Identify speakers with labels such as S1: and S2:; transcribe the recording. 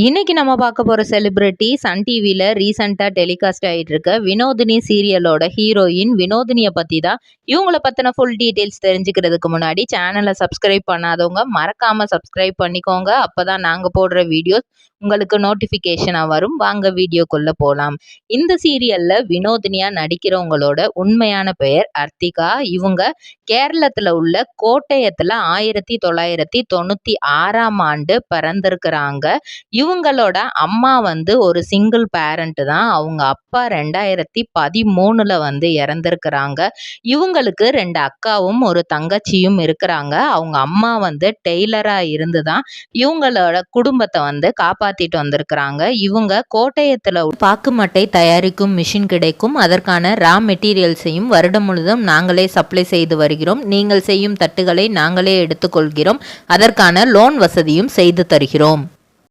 S1: இன்னைக்கு நம்ம பார்க்க போற செலிபிரிட்டி சன் டிவில ரீசெண்டா டெலிகாஸ்ட் ஆயிட்டு இருக்க வினோதினி சீரியலோட ஹீரோயின் வினோதினியை பத்தி தான். இவங்கள பத்தின ஃபுல் டீடைல்ஸ் தெரிஞ்சுக்கிறதுக்கு முன்னாடி சேனலை சப்ஸ்கிரைப் பண்ணாதவங்க மறக்காம சப்ஸ்கிரைப் பண்ணிக்கோங்க. அப்பதான் நாங்க போடுற வீடியோஸ் உங்களுக்கு நோட்டிபிகேஷனா வரும். வாங்க வீடியோக்குள்ள போலாம். இந்த சீரியல்ல வினோதினியா நடிக்கிறவங்களோட உண்மையான பெயர் அர்த்திகா. இவங்க கேரளத்துல உள்ள கோட்டயத்துல 1996ஆம் ஆண்டு பிறந்திருக்கிறாங்க. இவங்களோட அம்மா ஒரு சிங்கிள் பேரண்ட் தான். அவங்க அப்பா 2013 இறந்திருக்கிறாங்க. இவங்களுக்கு 2 அக்காவும் ஒரு தங்கச்சியும் இருக்கிறாங்க. அவங்க அம்மா டெய்லரா இருந்து தான் இவங்களோட குடும்பத்தை காப்பாத்திட்டு வந்திருக்கிறாங்க. இவங்க கோட்டயத்துல பாக்குமட்டை தயாரிக்கும் மிஷின் கிடைக்கும். அதற்கான ரா மெட்டீரியல்ஸையும் வருடம் முழுதும் நாங்களே சப்ளை செய்து வருகிறோம். நீங்கள் செய்யும் தட்டுகளை நாங்களே எடுத்துக்கொள்கிறோம். அதற்கான லோன் வசதியும் செய்து தருகிறோம்.